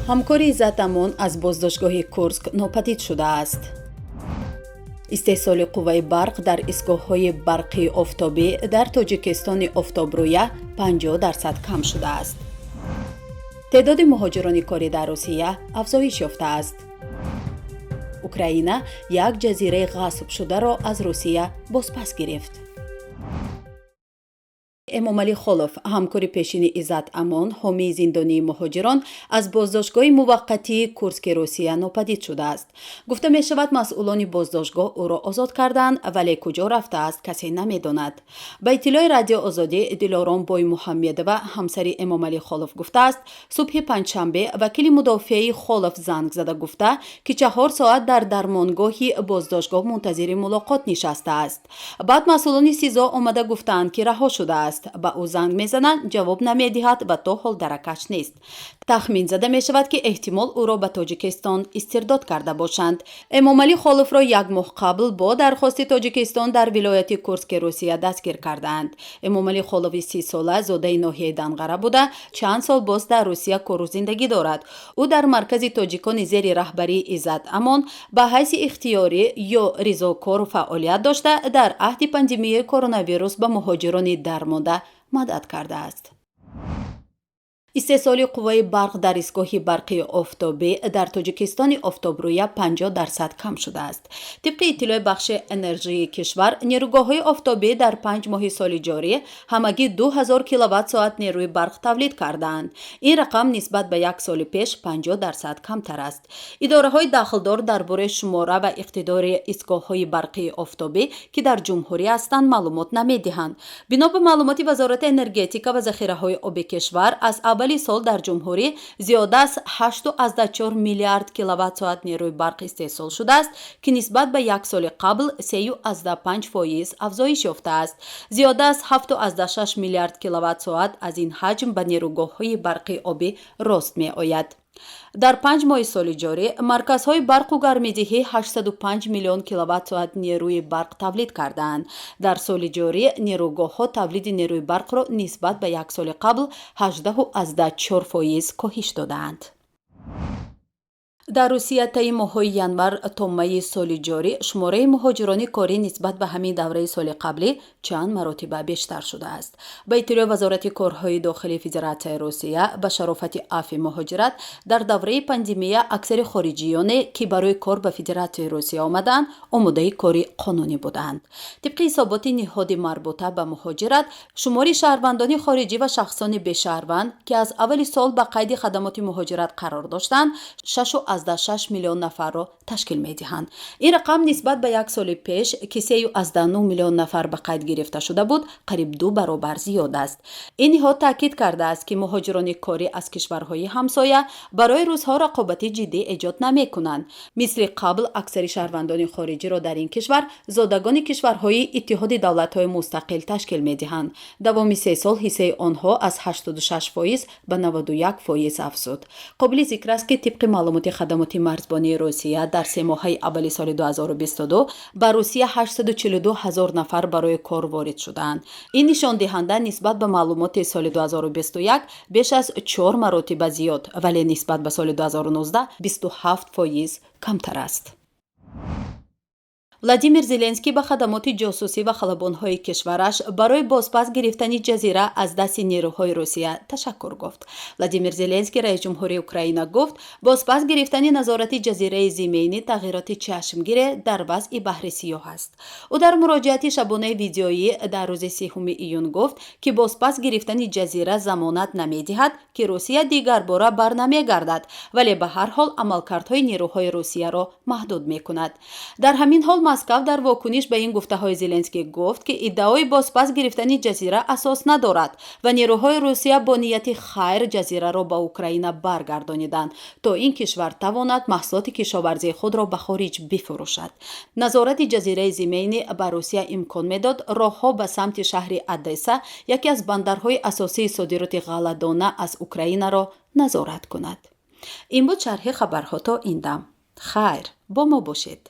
ҳамкори Иззат Амон аз боздоштгоҳи Курск нопадид шудааст. истеҳсоли қувваи барқ дар истгоҳҳои барқии офтобӣ дар Тоҷикистони офтобрӯя 50% кам шудааст. теъдоди муҳоҷирони корӣ дар Русия афзоиш ёфтааст. Украина як ҷазираи ғасбшударо аз Русия бозпас гирифт. эмомалӣ холов, ҳамкори пешини Иззат Амон, ҳомии зиндонии муҳоҷирон, аз боздоштгоҳи муваққатии Курски Русия нопадид шудааст. гуфта мешавад масъулони боздоштгоҳ ӯро озод карданд, вале куҷо рафтааст касе намедонад. ба иттилои Радио Озодӣ Дилором Боймуҳаммедова, ҳамсари Эмомалӣ Холов гуфтааст, субҳи панҷшанбе вакили мудофиаи Холов занг зада гуфта, ки 4 соат дар дармонгоҳи боздоштгоҳ мунтазири мулоқот нишастааст. баъд масъулони СИЗО омада гуфтанд, ки раҳо шудааст. ба ӯ занг мезананд, ҷавоб намедиҳад ва то ҳол даракаш нест. тахмин зада мешавад, ки эҳтимол ӯро ба Тоҷикистон истирдод карда бошанд. эмомалӣ холовро як моҳ қабл бо дархости Тоҷикистон дар вилояти Курски Русия дастгир карданд. эмомалӣ холови 30 сола зодаи ноҳияи Данғара буда, чанд сол боз дар Русия кору зиндагӣ дорад. ӯ дар маркази тоҷикони зери раҳбарии Иззат Амон ба ҳайси ихтиёрӣ ё ризокор фаъолият дошта, дар аҳди пандемияи коронавирус ба муҳоҷирони дармонда мадад кардааст. истеҳсоли қувваи барқ дар истгоҳи барқии офтобӣ дар Тоҷикистони офтобрӯя 50% кам шудааст. тибқи иттилои бахши энержии кишвар, нерӯгоҳҳои офтобӣ дар 5 моҳи соли ҷорӣ ҳамагӣ 2000 киловатт-соат нерӯи барқ тавлид кардаанд. ин рақам нисбат ба як соли пеш 50% камтар аст. идораҳои дахлдор дар бораи шумора ва иқтидори истгоҳҳои барқии офтобӣ, ки дар ҷумҳурӣ ҳастанд, маълумот намедиҳанд. бино ба маълумоти Вазорати энергетика ва захираҳои оби кишвар, аз аввали сол дар ҷумҳурӣ зиёда аз 8,4 миллиард киловатт-соат нерӯи барқ истеҳсол шудааст, ки нисбат ба як соли қабл 3,5% афзоиш ёфтааст. зиёда аз 7,6 миллиард киловатт-соат аз ин ҳаҷм ба нерӯгоҳҳои барқи обӣ рост меояд. дар 5 моҳи соли ҷорӣ марказҳои барқу гармидиҳӣ 805 миллион киловатт-соат нерӯи барқ тавлид кардаанд. дар соли ҷорӣ нерӯгоҳҳо тавлиди нерӯи барқро нисбат ба як соли қабл 18,4% коҳиш додаанд. дар Русия таи моҳҳои январ то майи соли ҷорӣ шумораи муҳоҷирони корӣ нисбат ба ҳамин давраи соли қаблӣ чанд маротиба бештар шудааст. ба иттилои Вазорати корҳои дохилии Федератсияи Русия, ба шарофати афви муҳоҷират, дар давраи пандемия аксари хориҷиёне, ки барои кор ба Федератсияи Русия омаданд, омодаи кори қонунӣ буданд. тибқи ҳисоботи неҳоди марбута ба муҳоҷират, шумори шаҳрвандони хориҷӣ ва шахсони бешаҳрванд, ки аз аввали сол ба қайди хадамоти муҳоҷират қарор доштанд, 6,6 миллион нафарро ташкил медиҳанд. ин рақам нисбат ба як соли пеш, ки 3,9 миллион нафар ба қайд гирифта шуда буд, қариб 2 баробар зиёд аст. ин ниҳод таъкид кардааст, ки муҳоҷирони корӣ аз кишварҳои ҳамсоя барои рӯзҳо рақобати ҷиддӣ эҷод намекунанд. мисли қабл аксари шаҳрвандони хориҷиро дар ин кишвар зодагони кишварҳои Иттиҳоди давлатҳои мустақил ташкил медиҳанд. давоми 3 сол ҳиссаи онҳо аз 86% ба 91% афзуд. қобили зикр аст, ки тибқи маълумоти хадамоти марзбонии Русия дар 3 моҳаи аввали соли 2022 ба Русия 842 000 нафар барои кор ворид шудаанд. ин нишондиҳанда нисбат ба маълумоти соли 2021 беш аз 4 маротиба зиёд, вале нисбат ба соли 2019 27% камтар аст. Владимир Зеленский ба хадамоти ҷосусӣ ва халабонҳои кишвараш барои бозпас гирифтани ҷазира аз дасти нерӯҳои Русия ташаккур гуфт. Владимир Зеленский, раис ҷумҳурии Украина, гуфт, бозпас гирифтани назорати ҷазираи Зимейнӣ тағйироти чашмгире дар вазъи баҳри Сиёҳ аст. ӯ дар муроҷиати шабонаи видеоӣ дар рӯзи 3 июн гуфт, ки бозпас гирифтани ҷазира замонат намедиҳад, ки Русия дигар бора барнамегардад, вале ба ҳар ҳол амалкардҳои нерӯҳои Русияро маҳдуд мекунад. дар ҳамин ҳол Москав дар вокуниш ба ин гуфтаҳои Зеленский гуфт, ки иддаои бозпас гирифтани ҷазира асос надорад ва нерӯҳои Русия бо нияти хайр ҷазираро ба Украина баргардониданд, то ин кишвар тавонад маҳсулоти кишоварзии худро ба хориҷ бифурӯшад. назорати ҷазираи Зимейнӣ ба Русия имкон медод роҳҳо ба самти шаҳри Одесса, яке аз бандарҳои асосии содироти ғалладона аз Украинаро назорат кунад. ин буд шарҳи хабарҳо то ин дам. хайр, бо мо бошед.